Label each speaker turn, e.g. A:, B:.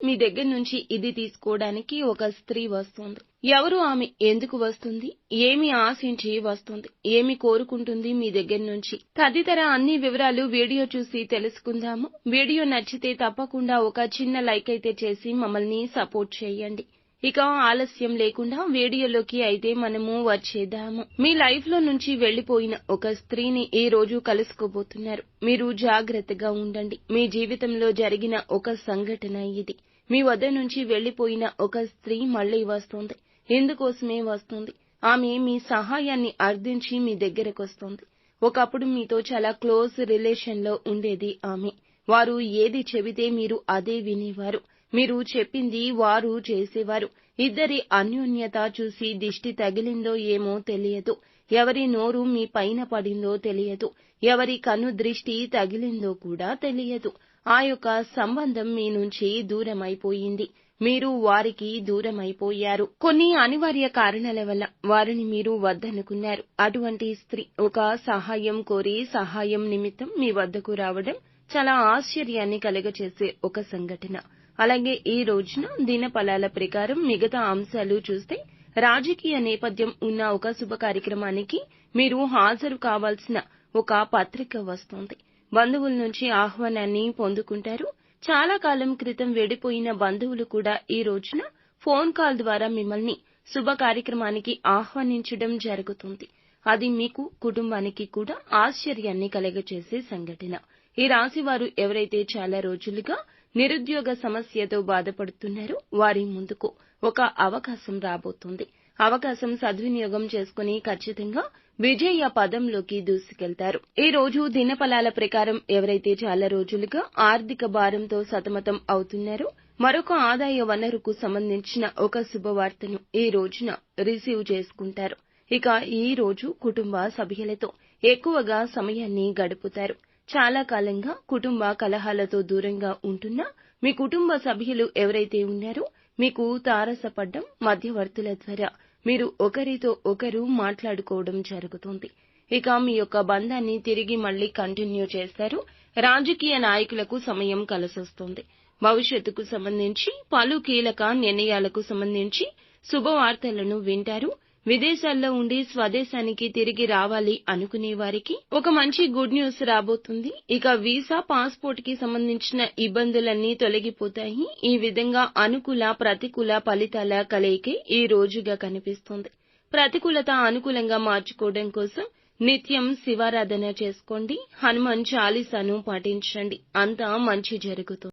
A: మీ దగ్గర నుంచి ఇది తీసుకోవడానికి ఒక స్త్రీ వస్తుంది. ఎవరు ఆమె, ఎందుకు వస్తుంది, ఏమి ఆశించి వస్తుంది, ఏమి కోరుకుంటుంది మీ దగ్గర నుంచి తదితర అన్ని వివరాలు వీడియో చూసి తెలుసుకుందాము. వీడియో నచ్చితే తప్పకుండా ఒక చిన్న లైక్ అయితే చేసి మమ్మల్ని సపోర్ట్ చేయండి. ఇక ఆలస్యం లేకుండా వీడియోలోకి అయితే మనము వచ్చేద్దాము. మీ లైఫ్ లో నుంచి వెళ్లిపోయిన ఒక స్త్రీని ఈ రోజు కలుసుకోబోతున్నారు. మీరు జాగ్రత్తగా ఉండండి. మీ జీవితంలో జరిగిన ఒక సంఘటన ఇది. మీ వద్ద నుంచి వెళ్లిపోయిన ఒక స్త్రీ మళ్లీ వస్తుంది. ఎందుకోసమే వస్తుంది? ఆమె మీ సహాయాన్ని అర్థించి మీ దగ్గరకొస్తుంది. ఒకప్పుడు మీతో చాలా క్లోజ్ రిలేషన్ లో ఉండేది ఆమె. వారు ఏది చెబితే మీరు అదే వినేవారు. మీరు చెప్పింది వారు చేసేవారు. ఇద్దరి అన్యోన్యత చూసి దిష్టి తగిలిందో ఏమో తెలియదు. ఎవరి నోరు మీ పైన పడిందో తెలియదు. ఎవరి కను దృష్టి తగిలిందో కూడా తెలియదు. ఆ యొక్క సంబంధం మీ నుంచి దూరమైపోయింది. మీరు వారికి దూరమైపోయారు. కొన్ని అనివార్య కారణాల వల్ల వారిని మీరు వద్దనుకున్నారు. అటువంటి స్త్రీ ఒక సహాయం కోరి సహాయం నిమిత్తం మీ వద్దకు రావడం చాలా ఆశ్చర్యాన్ని కలుగచేసే ఒక సంఘటన. అలాగే ఈ రోజున దినఫలాల ప్రకారం మిగతా అంశాలు చూస్తే రాజకీయ నేపథ్యం ఉన్న ఒక శుభ కార్యక్రమానికి మీరు హాజరు కావాల్సిన ఒక పత్రిక వస్తుంది. బంధువుల నుంచి ఆహ్వానాన్ని పొందుకుంటారు. చాలా కాలం క్రితం వెడిపోయిన బంధువులు కూడా ఈ రోజున ఫోన్ కాల్ ద్వారా మిమ్మల్ని శుభ కార్యక్రమానికి ఆహ్వానించడం జరుగుతుంది. అది మీకు కుటుంబానికి కూడా ఆశ్చర్యాన్ని కలగచేసే సంఘటన. ఈ రాశి వారు ఎవరైతే చాలా రోజులుగా నిరుద్యోగ సమస్యతో బాధపడుతున్నారో వారి ముందుకు ఒక అవకాశం రాబోతుంది. అవకాశం సద్వినియోగం చేసుకుని ఖచ్చితంగా విజయ పదంలోకి దూసుకెళ్తారు. ఈ రోజు దినఫలాల ప్రకారం ఎవరైతే చాలా రోజులుగా ఆర్థిక భారంతో సతమతం అవుతున్నారో మరొక ఆదాయ వనరుకు సంబంధించిన ఒక శుభవార్తను ఈ రోజున రిసీవ్ చేసుకుంటారు. ఇక ఈ రోజు కుటుంబ సభ్యులతో ఎక్కువగా సమయాన్ని గడుపుతారు. చాలా కాలంగా కుటుంబ కలహాలతో దూరంగా ఉంటున్న మీ కుటుంబ సభ్యులు ఎవరైతే ఉన్నారో మీకు తారసపడ్డం మధ్యవర్తుల ద్వారా మీరు ఒకరితో ఒకరు మాట్లాడుకోవడం జరుగుతుంది. ఇక మీ యొక్క బంధాన్ని తిరిగి మళ్లీ కంటిన్యూ చేస్తారు. రాజకీయ నాయకులకు సమయం కలిసొస్తుంది. భవిష్యత్తుకు సంబంధించి పలు కీలక నిర్ణయాలకు సంబంధించి శుభవార్తలను వింటారు. విదేశాల్లో ఉండి స్వదేశానికి తిరిగి రావాలి అనుకునే వారికి ఒక మంచి గుడ్ న్యూస్ రాబోతుంది. ఇక వీసా, పాస్పోర్ట్ కి సంబంధించిన ఇబ్బందులన్నీ తొలగిపోతాయి. ఈ విధంగా అనుకూల ప్రతికూల ఫలితాల కలయికే ఈ రోజుగా కనిపిస్తుంది. ప్రతికూలత అనుకూలంగా మార్చుకోవడం కోసం నిత్యం శివారాధన చేసుకోండి. హనుమాన్ చాలీసాను పాటించండి. అంతా మంచి జరుగుతుంది.